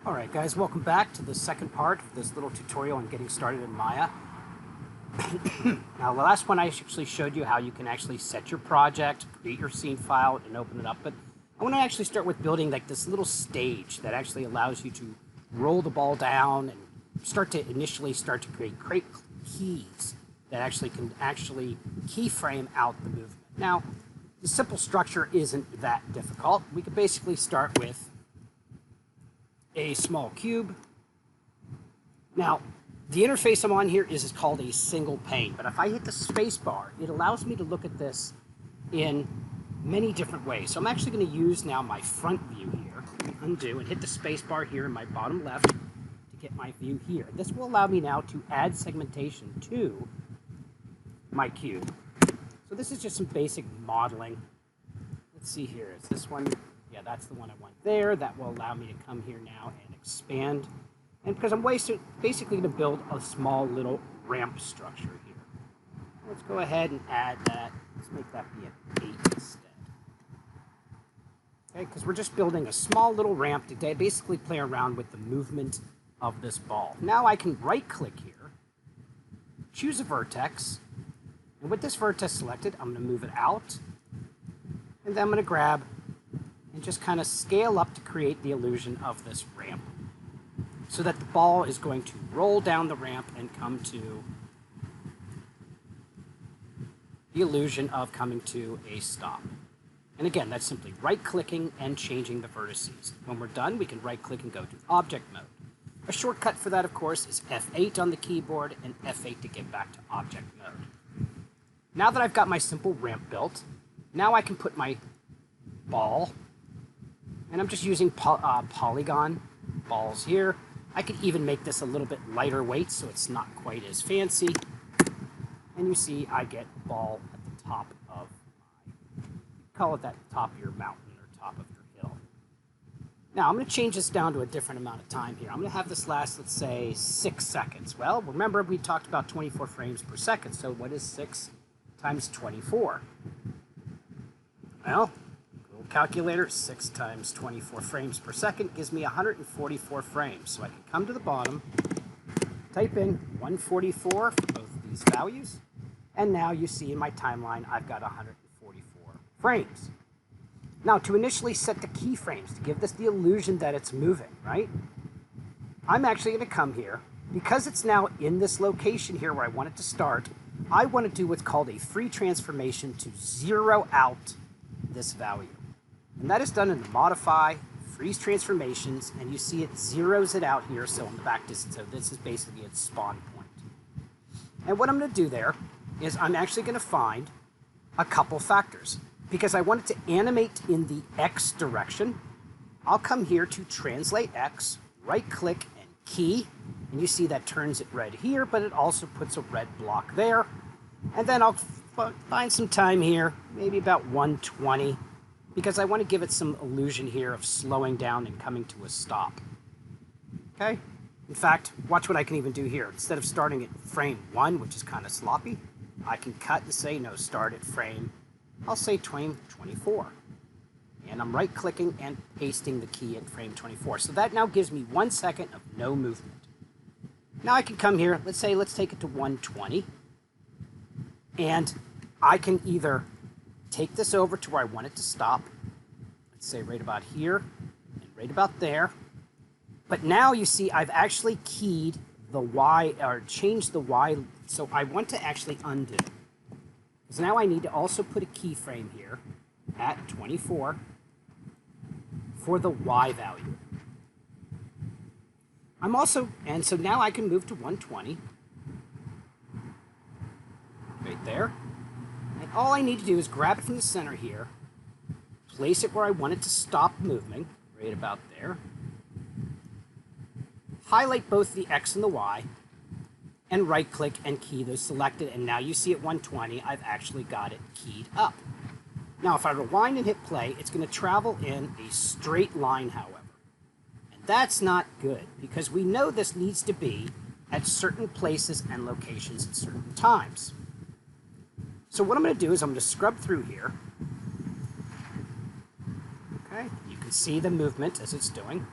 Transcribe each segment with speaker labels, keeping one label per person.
Speaker 1: Alright guys, welcome back to the second part of this little tutorial on getting started in Maya. Now the last one I actually showed you how you can actually set your project, create your scene file, and open it up, but I want to actually start with building like this little stage that actually allows you to roll the ball down and start to create keys that actually can keyframe out the movement. Now, the simple structure isn't that difficult. We could basically start with a small cube. Now, the interface I'm on here is called a single pane, but if I hit the space bar, it allows me to look at this in many different ways. So I'm actually going to use now my front view here, undo, and hit the space bar here in my bottom left to get my view here. This will allow me now to add segmentation to my cube. So this is just some basic modeling. Let's see here, is this one? Yeah, that's the one I want there. That will allow me to come here now and expand. And because I'm basically going to build a small little ramp structure here. Let's go ahead and add that. Let's make that be an 8 instead. Okay, because we're just building a small little ramp to basically play around with the movement of this ball. Now I can right-click here, choose a vertex, and with this vertex selected, I'm going to move it out, and then I'm going to grab and just kind of scale up to create the illusion of this ramp so that the ball is going to roll down the ramp and come to the illusion of coming to a stop. And again, that's simply right-clicking and changing the vertices. When we're done, we can right-click and go to object mode. A shortcut for that, of course, is F8 on the keyboard and F8 to get back to object mode. Now that I've got my simple ramp built, now I can put my ball, and I'm just using polygon balls here. I could even make this a little bit lighter weight so it's not quite as fancy. And you see I get the ball at the top of call it that top of your mountain or top of your hill. Now I'm going to change this down to a different amount of time here. I'm going to have this last, let's say, 6 seconds. Well, remember we talked about 24 frames per second, so what is 6 times 24? Well, calculator, 6 times 24 frames per second gives me 144 frames. So I can come to the bottom, type in 144 for both of these values, and now you see in my timeline I've got 144 frames. Now to initially set the keyframes, to give this the illusion that it's moving, right? I'm actually going to come here. Because it's now in this location here where I want it to start, I want to do what's called a free transformation to zero out this value. And that is done in the Modify, Freeze Transformations, and you see it zeroes it out here, so on the back distance, so this is basically its spawn point. And what I'm going to do there is I'm actually going to find a couple factors. Because I want it to animate in the X direction, I'll come here to Translate X, right-click and key, and you see that turns it red here, but it also puts a red block there. And then I'll find some time here, maybe about 120, because I want to give it some illusion here of slowing down and coming to a stop. Okay? In fact, watch what I can even do here. Instead of starting at frame 1, which is kind of sloppy, I can cut and say, no, start at frame, I'll say frame 24. And I'm right-clicking and pasting the key at frame 24. So that now gives me 1 second of no movement. Now I can come here, let's take it to 120, and I can either take this over to where I want it to stop, let's say right about here, and right about there. But now you see I've actually keyed the Y, or changed the Y, so I want to actually undo. Because now I need to also put a keyframe here at 24 for the Y value. And so now I can move to 120, right there. And all I need to do is grab it from the center here, place it where I want it to stop moving, right about there, highlight both the X and the Y, and right-click and key those selected, and now you see at 120, I've actually got it keyed up. Now, if I rewind and hit play, it's going to travel in a straight line, however. And that's not good, because we know this needs to be at certain places and locations at certain times. So what I'm going to do is I'm going to scrub through here. Okay, you can see the movement as it's doing.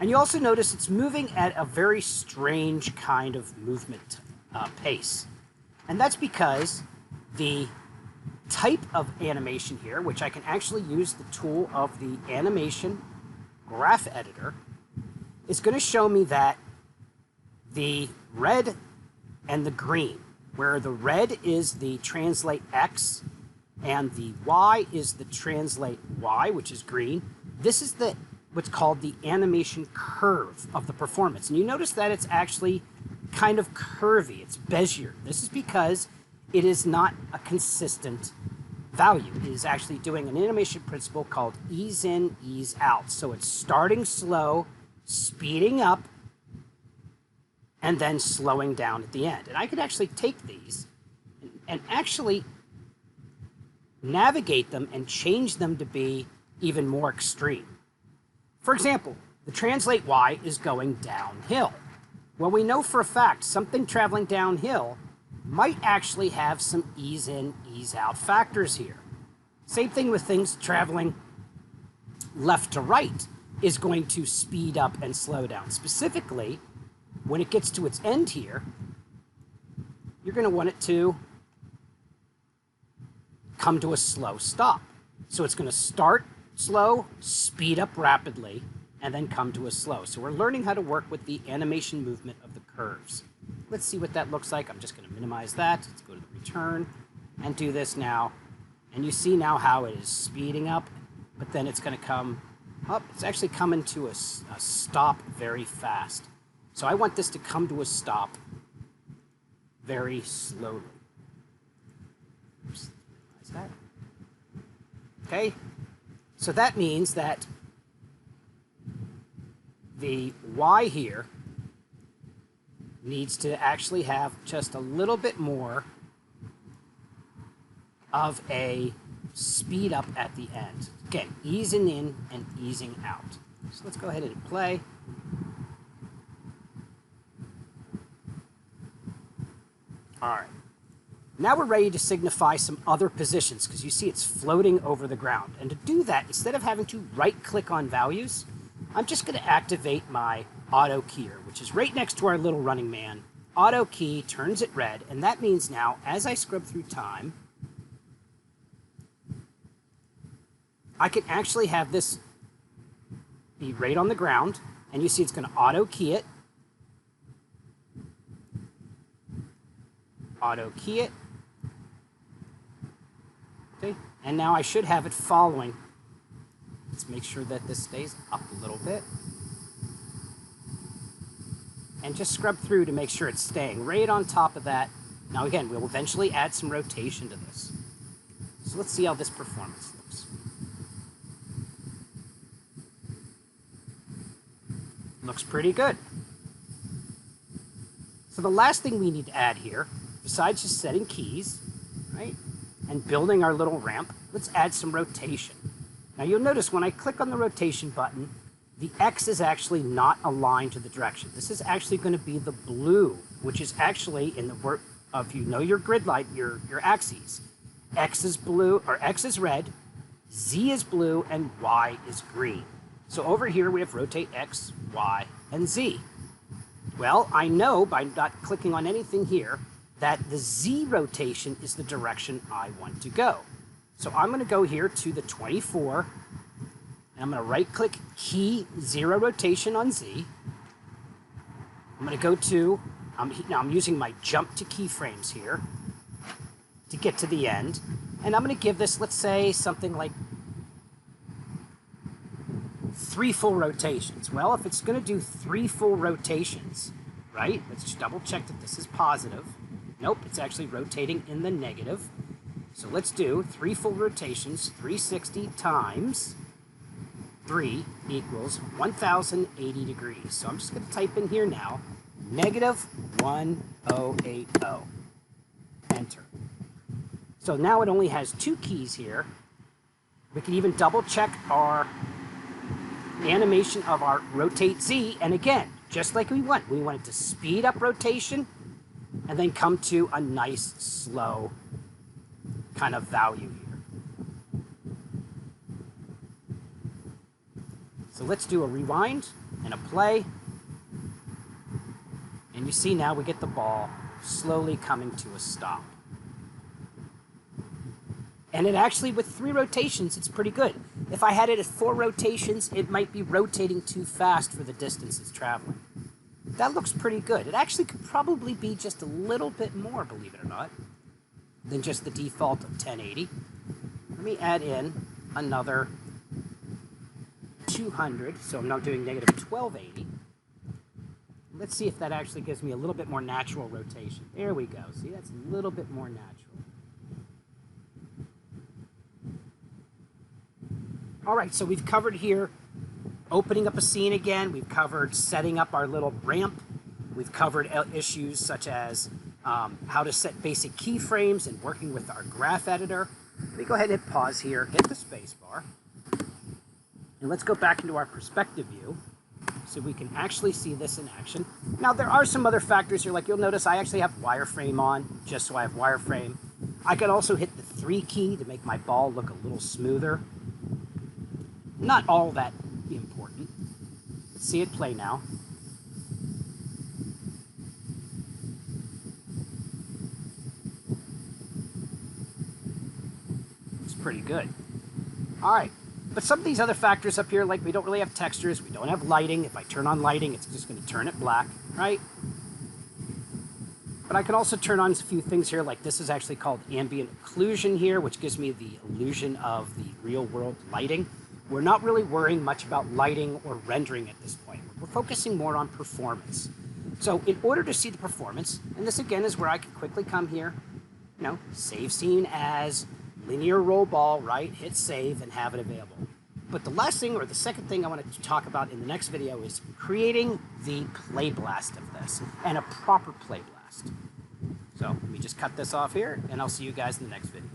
Speaker 1: And you also notice it's moving at a very strange kind of movement pace. And that's because the type of animation here, which I can actually use the tool of the animation graph editor, is going to show me that the red and the green, where the red is the translate X and the Y is the translate Y, which is green, this is the what's called the animation curve of the performance. And you notice that it's actually kind of curvy. It's Bezier. This is because it is not a consistent value. It is actually doing an animation principle called ease in, ease out. So it's starting slow, speeding up, and then slowing down at the end. And I could actually take these and actually navigate them and change them to be even more extreme. For example, the translate Y is going downhill. Well, we know for a fact something traveling downhill might actually have some ease in, ease out factors here. Same thing with things traveling left to right is going to speed up and slow down. Specifically, when it gets to its end here, you're going to want it to come to a slow stop. So it's going to start slow, speed up rapidly, and then come to a slow. So we're learning how to work with the animation movement of the curves. Let's see what that looks like. I'm just going to minimize that. Let's go to the return and do this now. And you see now how it is speeding up, but then it's going to come up. It's actually coming to a stop very fast. So I want this to come to a stop very slowly. Oops, minimize that. Okay. So that means that the Y here needs to actually have just a little bit more of a speed up at the end. Again, easing in and easing out. So let's go ahead and play. All right. Now we're ready to signify some other positions because you see it's floating over the ground. And to do that, instead of having to right-click on values, I'm just going to activate my auto keyer, which is right next to our little running man. Auto key turns it red, and that means now, as I scrub through time, I can actually have this be right on the ground, and you see it's going to auto key it. Auto key it. Okay, and now I should have it following. Let's make sure that this stays up a little bit. And just scrub through to make sure it's staying right on top of that. Now again, we'll eventually add some rotation to this. So let's see how this performance looks. Looks pretty good. So the last thing we need to add here, besides just setting keys, right, and building our little ramp, let's add some rotation. Now you'll notice when I click on the rotation button, the X is actually not aligned to the direction. This is actually going to be the blue, which is actually in the work of, you know, your grid light, your axes. X is blue, or X is red, Z is blue, and Y is green. So over here we have rotate X, Y, and Z. Well, I know by not clicking on anything here that the Z rotation is the direction I want to go. So I'm going to go here to the 24, and I'm going to right-click key 0 rotation on Z. I'm going to go to, now I'm using my jump to keyframes here to get to the end, and I'm going to give this, let's say, something like 3 full rotations. Well, if it's going to do 3 full rotations, right, let's just double check that this is positive. Nope, it's actually rotating in the negative. So let's do 3 full rotations, 360 times 3 equals 1080 degrees. So I'm just going to type in here now, negative 1080. Enter. So now it only has 2 keys here. We can even double check our animation of our rotate Z. And again, just like we want it to speed up rotation and then come to a nice slow kind of value here. So let's do a rewind. and a play. And you see now we get the ball slowly coming to a stop. And it actually, with 3 rotations, it's pretty good. If I had it at 4 rotations, it might be rotating too fast for the distance it's traveling. That looks pretty good. It actually could probably be just a little bit more, believe it or not, than just the default of 1080. Let me add in another 200, so I'm now doing negative 1280. Let's see if that actually gives me a little bit more natural rotation. There we go. See, that's a little bit more natural. All right, so we've covered here opening up a scene again. We've covered setting up our little ramp. We've covered issues such as how to set basic keyframes and working with our graph editor. Let me go ahead and hit pause here, hit the space bar. And let's go back into our perspective view so we can actually see this in action. Now, there are some other factors here. Like you'll notice I actually have wireframe on, just so I have wireframe. I can also hit the 3 key to make my ball look a little smoother. Not all that important. Let's see it play now. It's pretty good. All right. But some of these other factors up here, like we don't really have textures, we don't have lighting. If I turn on lighting, it's just going to turn it black, right? But I can also turn on a few things here, like this is actually called ambient occlusion here, which gives me the illusion of the real world lighting. We're not really worrying much about lighting or rendering at this point. We're focusing more on performance. So in order to see the performance, and this again is where I can quickly come here, you know, save scene as linear roll ball, right? Hit save and have it available. But the last thing, or the second thing I want to talk about in the next video is creating the play blast of this, and a proper play blast. So let me just cut this off here, and I'll see you guys in the next video.